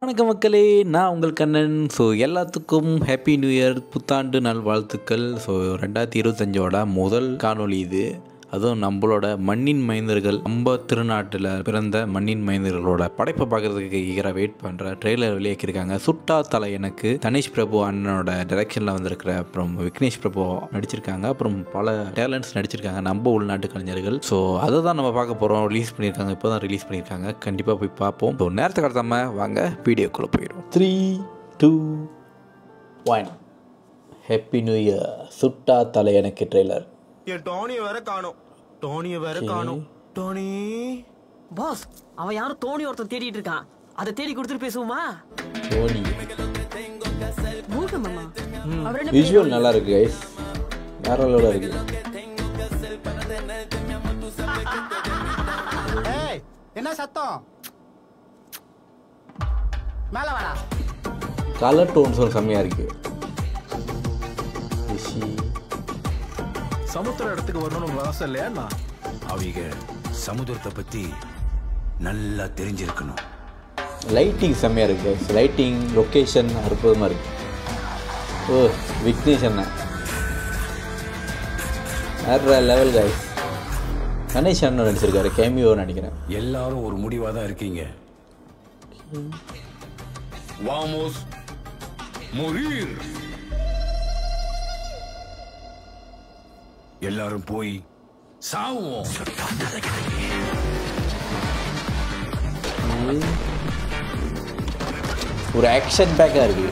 வணக்கம் மக்களே, நான் உங்கள் கண்ணன். ஸோ எல்லாத்துக்கும் ஹாப்பி நியூ இயர், புத்தாண்டு நல்வாழ்த்துக்கள். ஸோ 2025ஓட முதல் காணொளி இது. அதுவும் நம்மளோட மண்ணின் மைந்தர்கள், நம்ம திருநாட்டில் பிறந்த மண்ணின் மைந்தர்களோட படைப்பை பார்க்குறதுக்கு ஈகராக வெயிட் பண்ணுற ட்ரெய்லர் வெளியாக்கியிருக்காங்க. சுட்டா தலை எனக்கு தனிஷ் பிரபு அண்ணனோட டைரக்ஷனில் வந்திருக்கிற, அப்புறம் விக்னேஷ் பிரபு நடிச்சிருக்காங்க, அப்புறம் பல டேலண்ட்ஸ் நடிச்சிருக்காங்க நம்ம உள்நாட்டு கலைஞர்கள். ஸோ அதை தான் நம்ம பார்க்க போகிறோம். ரிலீஸ் பண்ணியிருக்காங்க, இப்போ தான் ரிலீஸ் பண்ணியிருக்காங்க. கண்டிப்பாக போய் பார்ப்போம். ஸோ நேரத்தை கடத்தாமல் வாங்க வீடியோக்குள்ளே போயிடும். 3, 2, 1. Happy new year. சுட்டா தலை எனக்கு ட்ரெய்லர். டோனியை வேற காணோம். டோனி பாஸ், அவன் யாரும் தோனி ஒருத்தன் தேடிட்டு இருக்கான். அதை தேடி கொடுத்துட்டு பேசுவோமா? டோனி மூக்க மாமா, அவர் என்ன விஷுவல் நல்லா இருக்கு கைஸ், வேற லெவலில் இருக்கு. ஏய், என்ன சத்தம்? மேல வாடா. கலர் டோன்ஸும் செம்மையாக இருக்கு. சமுத்திர இடத்துக்கு வரணும்னு உங்களுக்கு ஆசை இல்லையா? அவங்க சமுதிரத்தை பத்தி நல்லா தெரிஞ்சிருக்கணும். லைட்டிங் செம்மையாக இருக்கு கைஸ். லைட்டிங், லொக்கேஷன் அற்புதமாக இருக்கு. ஓ, விக்னேஷ் அண்ணன் வேற லெவல் கைஸ். கணேஷ் அண்ணன் நடிச்சிருக்காரு, கேமியோ நினைக்கிறேன். எல்லாரும் ஒரு முடிவா தான் இருக்கீங்க. வாமோஸ் மொரீர். எல்லாரும் போய் சாவோம். ஒரு ஆக்ஷன் பேக்காக இருக்கு.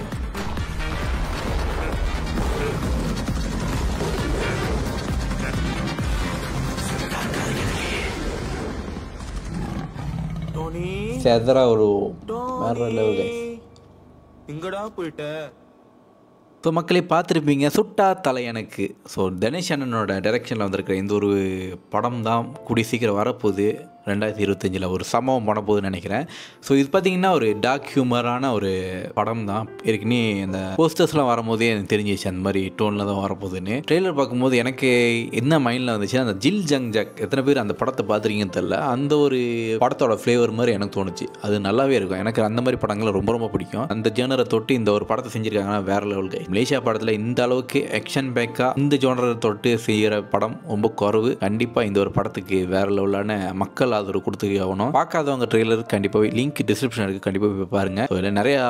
டோனி செதரா ஒரு வேற லெவல் கைஸ். எங்கடா போயிட்ட? ஸோ மக்களே பார்த்துருப்பீங்க சுட்டா தலை எனக்கு. ஸோ தனேஷ் அண்ணனோட டைரக்ஷனில் வந்திருக்கிற இந்த ஒரு படம் தான் கூடிய சீக்கிரம் வரப்போகுது. 2025 ஒரு சம்பவம் பண்ண போகுதுன்னு நினைக்கிறேன். ஸோ இது பார்த்திங்கன்னா ஒரு டார்க் ஹியூமரான ஒரு படம் தான். ஏற்கனவே அந்த போஸ்டர்ஸ்லாம் வரும்போதே எனக்கு தெரிஞ்சிச்சு அந்த மாதிரி டோனில் தான் வரப்போகுதுன்னு. ட்ரெய்லர் பார்க்கும்போது எனக்கு என்ன மைண்டில் வந்துச்சு, அந்த ஜில் ஜங் ஜக், எத்தனை பேர் அந்த படத்தை பார்த்துருக்கீங்கன்னு தெரில, அந்த ஒரு படத்தோட ஃப்ளேவர் மாதிரி எனக்கு தோணுச்சு. அது நல்லாவே இருக்கும். எனக்கு அந்த மாதிரி படங்கள் ரொம்ப ரொம்ப பிடிக்கும். அந்த ஜேனரை தொட்டு இந்த ஒரு படத்தை செஞ்சுருக்காங்கன்னா வேறு லெவல் கை. மலேசியா படத்தில் இந்த அளவுக்கு ஆக்ஷன் பேக்காக இந்த ஜோனரை தொட்டு செய்கிற படம் ரொம்ப குறைவு. கண்டிப்பாக இந்த ஒரு படத்துக்கு வேறு லெவலான மக்கள் ஆதரவு கொடுத்து ஆகணும். பார்க்காதவங்க ட்ரெய்லர் கண்டிப்பாக லிங்க் டிஸ்கிரிப்ஷன் இருக்குது, கண்டிப்பாக போய் பாருங்கள். இதில் நிறையா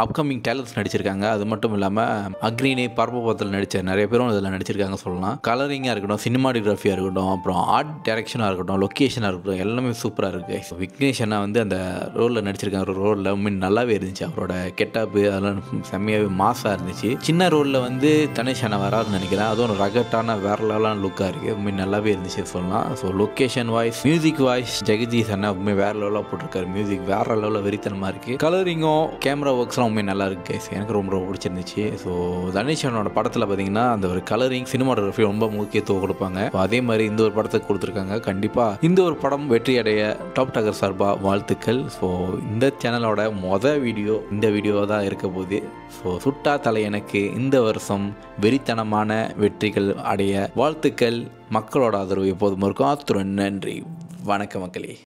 அப்கமிங் டேலண்ட்ஸ் நடிச்சிருக்காங்க. அது மட்டும் இல்லாமல் அக்ரினி பர்பத்தில் நடித்த நிறைய பேரும் இதில் நடிச்சிருக்காங்க சொல்லலாம். கலரிங்காக இருக்கட்டும், சினிமாட்டோகிராஃபியாக இருக்கட்டும், அப்புறம் ஆர்ட் டைரக்ஷனாக இருக்கட்டும், லொக்கேஷனாக இருக்கட்டும், எல்லாமே சூப்பராக இருக்குது. விக்னேஷ் அண்ணா வந்து அந்த ரோலில் நடிச்சிருக்காங்க. ஒரு ரோலில் மீன் நல்லாவே இருந்துச்சு. அவரோட கெட்டப்பு அதெல்லாம் செம்மையாகவே மாசாக இருந்துச்சு. சின்ன ரோலில் வந்து தனேஷ் அண்ணா வராதுன்னு நினைக்கிறேன். அதுவும் ஒரு ரகட்டான வேற லெவலான லுக்காக இருக்குது. மீன் நல்லாவே இருந்துச்சு சொல்லலாம். So location voice, music voice Jagadish அண்ணா உண்மை வேறு லெவலாக போட்டிருக்காரு. மியூசிக் வேறு லெவலில் வெறித்தனமாக இருக்குது. கலரிங்கும் கேமரா ஒர்க்ஸ்லாம் உண்மை நல்லா இருக்கு. எனக்கு ரொம்ப ரொம்ப பிடிச்சிருந்துச்சு. ஸோ தனேஷ் அண்ணனோட படத்தில் பார்த்தீங்கன்னா அந்த ஒரு கலரிங், சினிமாட்டோகிராஃபி ரொம்ப முக்கியத்துவம் கொடுப்பாங்க. அதே மாதிரி இந்த ஒரு படத்துக்கு கொடுத்துருக்காங்க. கண்டிப்பாக இந்த ஒரு படம் வெற்றி அடைய டாப் டாக்கர் சார்பாக வாழ்த்துக்கள். ஸோ இந்த சேனலோட இந்த வீடியோ தான் இருக்க போகுது. ஸோ சுட்டா தலை எனக்கு இந்த வருஷம் வெறித்தனமான வெற்றிகள் அடைய வாழ்த்துக்கள். மக்களோட ஆதரவு எப்போதும் இருக்கும். அத்துடன் நன்றி. வணக்கம் மக்களே.